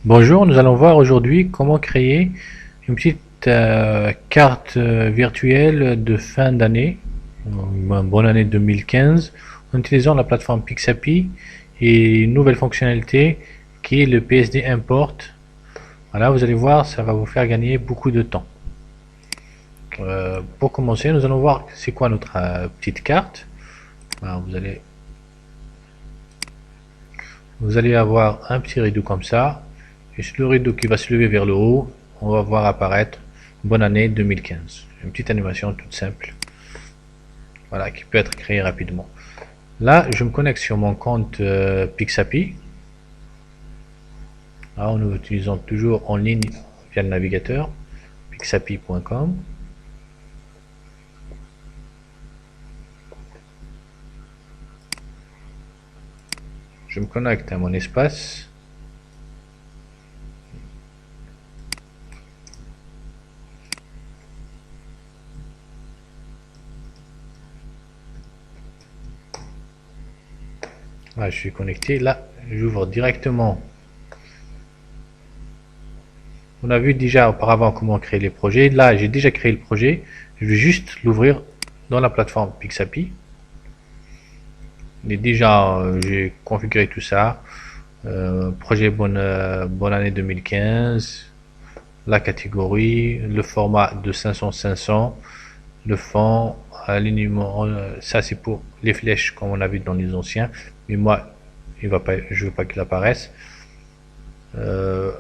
Bonjour, nous allons voir aujourd'hui comment créer une petite carte virtuelle de fin d'année, bonne année 2015, en utilisant la plateforme Pixapi et une nouvelle fonctionnalité qui est le PSD Import. Voilà, vous allez voir, ça va vous faire gagner beaucoup de temps. Pour commencer, nous allons voir c'est quoi notre petite carte. Alors, vous allez avoir un petit rideau comme ça. Et sur le rideau qui va se lever vers le haut, on va voir apparaître bonne année 2015. Une petite animation toute simple. Voilà, qui peut être créée rapidement. Là, je me connecte sur mon compte Pixapi. Alors, nous utilisons toujours en ligne via le navigateur pixapi.com. Je me connecte à mon espace. Là, je suis connecté. Là, j'ouvre directement. On a vu déjà auparavant comment créer les projets. Là, j'ai déjà créé le projet. Je vais juste l'ouvrir dans la plateforme Pixapi. Déjà, j'ai configuré tout ça. Projet bonne année 2015. La catégorie, le format de 500-500, le fond, alignement, ça c'est pour les flèches comme on a vu dans les anciens, mais moi je veux pas qu'il apparaisse. Euh,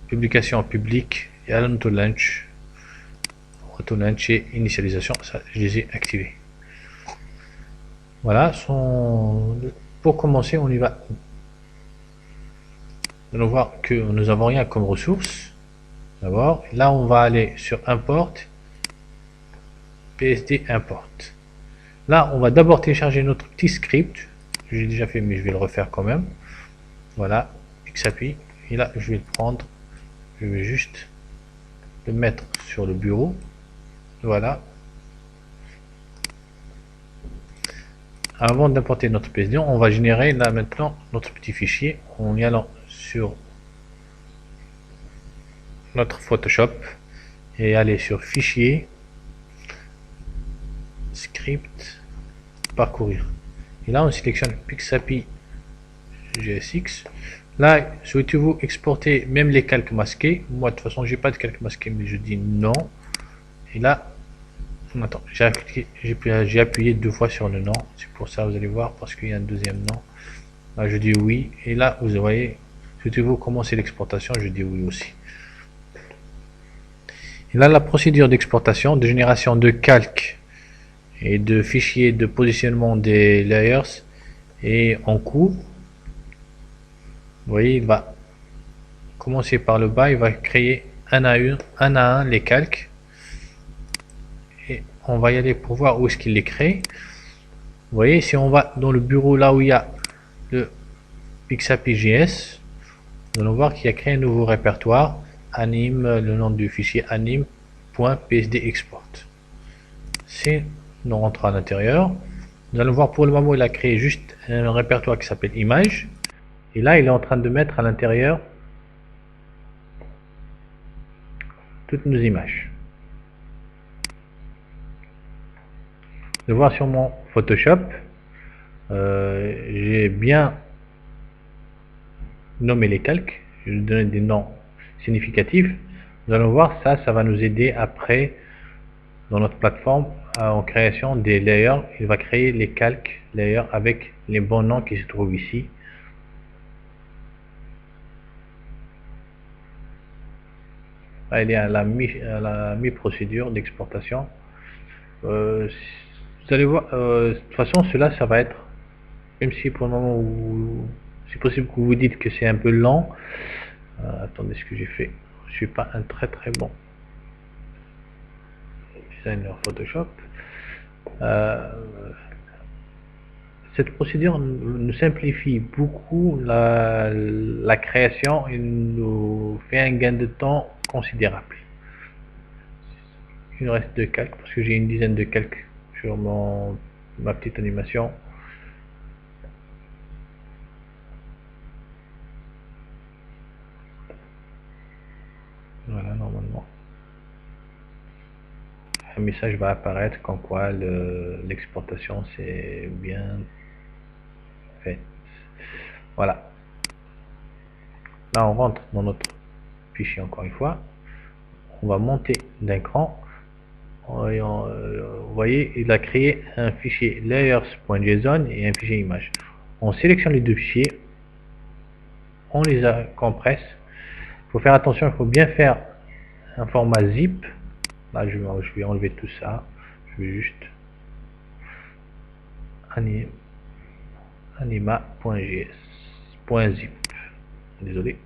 Publication publique et auto-launch et initialisation, ça je les ai activés. Voilà, pour commencer on y va. Nous allons voir que nous n'avons rien comme ressources. D'abord, là on va aller sur import, PSD import. Là, on va d'abord télécharger notre petit script. J'ai déjà fait, mais je vais le refaire quand même. Voilà, Pixapi. Et là, je vais le prendre. Je vais juste le mettre sur le bureau. Voilà. Avant d'importer notre PSD, on va générer là maintenant notre petit fichier en y allant sur notre Photoshop et aller sur Fichier, Script, Parcourir. Et là, on sélectionne Pixapi GSX. Là, souhaitez-vous exporter même les calques masqués? Moi, de toute façon, j'ai pas de calques masqués, mais je dis non. Et là, attends, j'ai appuyé 2 fois sur le non. C'est pour ça, vous allez voir, parce qu'il y a un deuxième non. Là, je dis oui. Et là, vous voyez, souhaitez-vous commencer l'exportation? Je dis oui aussi. Et là, la procédure d'exportation, de génération de calques et de fichiers de positionnement des layers est en cours. Vous voyez, il va commencer par le bas, il va créer un à un les calques. Et on va y aller pour voir où est-ce qu'il les crée. Vous voyez, si on va dans le bureau là où il y a le Pixapi.js, nous allons voir qu'il a créé un nouveau répertoire, anime, le nom du fichier anime.psdexport. Si nous rentrons à l'intérieur, nous allons voir pour le moment il a créé juste un répertoire qui s'appelle image. Et là, il est en train de mettre à l'intérieur toutes nos images. De voir sur mon Photoshop, j'ai bien nommé les calques, je vais donner des noms significatifs. Nous allons voir ça, ça va nous aider après dans notre plateforme en création des layers. Il va créer les calques layers avec les bons noms qui se trouvent ici. Là, il est à la mi-procédure d'exportation. Vous allez voir, de toute façon, cela, ça va être, même si pour le moment, c'est possible que vous vous dites que c'est un peu lent. Attendez, ce que j'ai fait. Je suis pas un très très bon designer Photoshop. Cette procédure nous simplifie beaucoup la création et nous fait un gain de temps considérable. Il reste 2 calques parce que j'ai une dizaine de calques sur ma petite animation. Voilà, normalement. Un message va apparaître comme quoi l'exportation c'est bien fait. Voilà. Là, on rentre dans notre fichier encore une fois. On va monter d'un cran. Vous voyez, il a créé un fichier layers.json et un fichier image. On sélectionne les deux fichiers, on les compresse. Il faut faire attention, il faut bien faire un format zip. Là, je vais enlever tout ça. Je vais juste anima.js.zip. Désolé.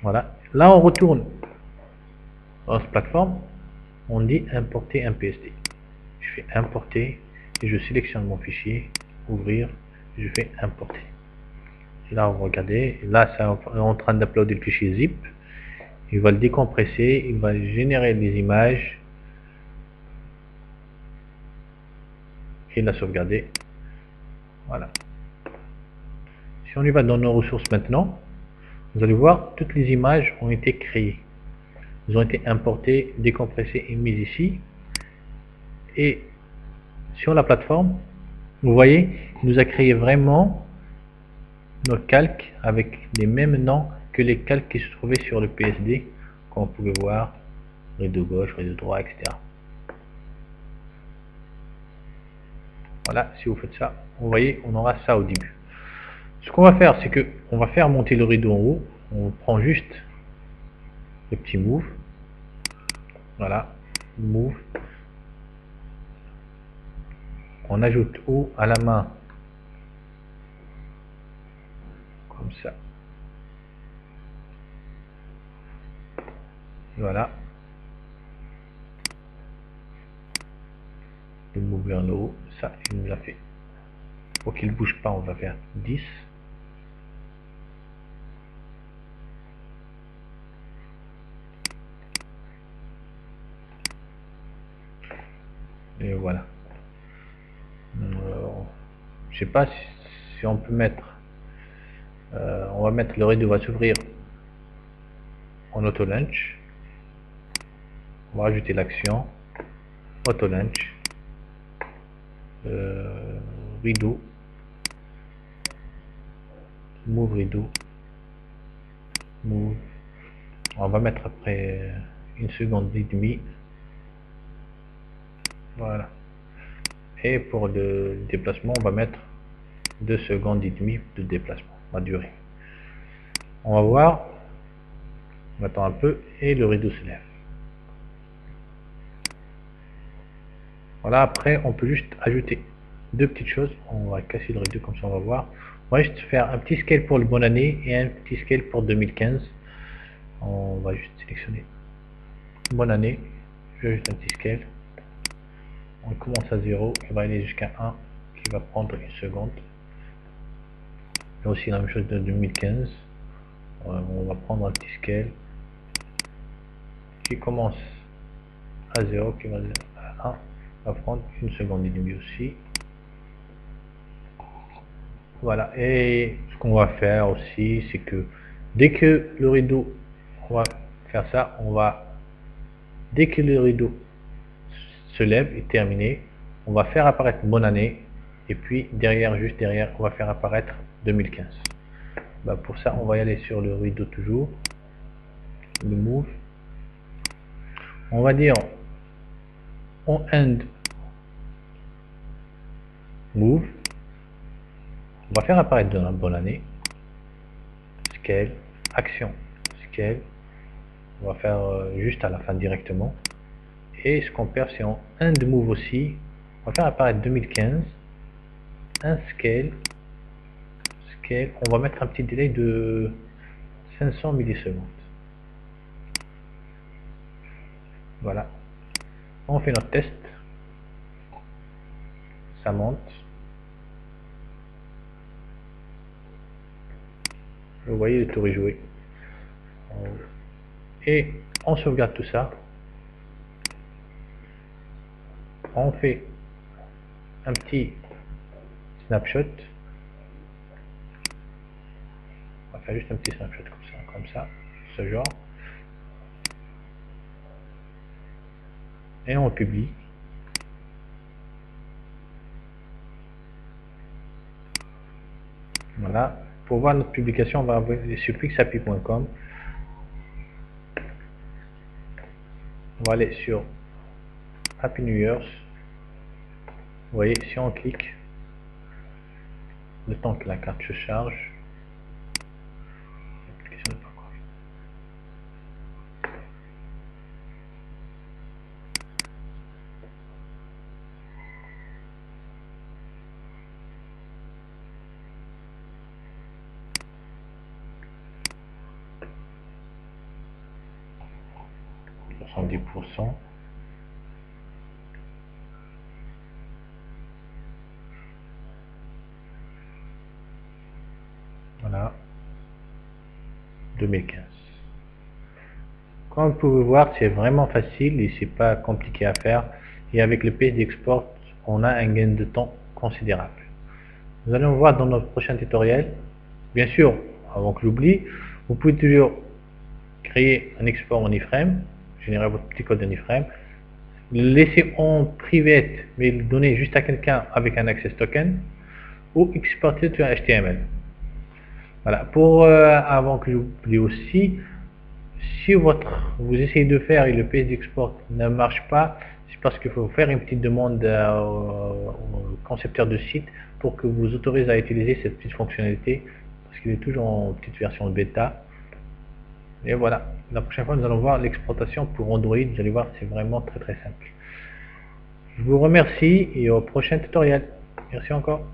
Voilà. Là, on retourne dans cette plateforme. On dit importer un PSD. Je fais importer et je sélectionne mon fichier, ouvrir, je fais importer. Et là, vous regardez, là, c'est en train d'uploader le fichier zip. Il va le décompresser, il va générer des images et la sauvegarder. Voilà. Si on y va dans nos ressources maintenant, vous allez voir, toutes les images ont été créées. Elles ont été importées, décompressées et mises ici. Et sur la plateforme, vous voyez, il nous a créé vraiment nos calques avec les mêmes noms que les calques qui se trouvaient sur le PSD, comme vous pouvez voir, rideau gauche, rideau droit, etc. Voilà, si vous faites ça, vous voyez, on aura ça au début. Ce qu'on va faire, c'est que on va faire monter le rideau en haut. On prend juste le petit move. Voilà, move. On ajoute haut à la main, comme ça. Voilà. Le move vers le haut, ça, il nous l'a fait. Pour qu'il ne bouge pas, on va faire 10. Et voilà. Je sais pas si on peut mettre. On va mettre le rideau va s'ouvrir en auto launch. On va rajouter l'action auto launch. Rideau. Move rideau. Move. On va mettre après une seconde et demie. Voilà. Et pour le déplacement, on va mettre 2 secondes et demie de déplacement, la durée. On va voir, on attend un peu et le rideau se lève. Voilà, après on peut juste ajouter deux petites choses. On va casser le rideau comme ça, on va voir. On va juste faire un petit scale pour le bonne année et un petit scale pour 2015. On va juste sélectionner bonne année, j'ajoute un petit scale. On commence à 0, il va aller jusqu'à 1 qui va prendre une seconde. Et aussi la même chose de 2015. On va prendre un petit scale qui commence à 0, qui va à 1, va prendre une seconde et demie aussi. Voilà, et ce qu'on va faire aussi, c'est que dès que le rideau, on va faire ça, dès que le rideau se lève et terminé, on va faire apparaître bonne année, et puis derrière, juste derrière, on va faire apparaître 2015. Pour ça, on va y aller sur le rideau toujours, le move. On va dire on end move. On va faire apparaître de la bonne année. Scale, action, scale. On va faire juste à la fin directement. Et ce qu'on perd, c'est en end move aussi. On va faire apparaître 2015. Un scale. Scale. On va mettre un petit délai de 500 millisecondes. Voilà. On fait notre test. Ça monte. Vous voyez, le tour est joué. Et on sauvegarde tout ça. On fait un petit snapshot. On va faire juste un petit snapshot comme ça, ce genre. et on publie. Voilà. Pour voir notre publication, on va sur fixappli.com. On va aller sur Happy New Year's. Vous voyez, si on clique, le temps que la carte se charge, l'application n'est pas encore. %. Voilà. 2015. Comme vous pouvez voir, c'est vraiment facile et c'est pas compliqué à faire. Et avec le PSD Export, on a un gain de temps considérable. Nous allons voir dans notre prochain tutoriel. Bien sûr, avant que j'oublie, vous pouvez toujours créer un export en iframe, générer votre petit code en iframe, le laisser en private, mais le donner juste à quelqu'un avec un access token, ou exporter sur HTML. Voilà. Pour avant que j'oublie aussi, si vous essayez de faire et le PSD Export ne marche pas, c'est parce qu'il faut faire une petite demande au concepteur de site pour que vous autorise à utiliser cette petite fonctionnalité, parce qu'il est toujours en petite version de bêta. Et voilà, la prochaine fois nous allons voir l'exportation pour Android. Vous allez voir, c'est vraiment très simple. Je vous remercie et au prochain tutoriel. Merci encore.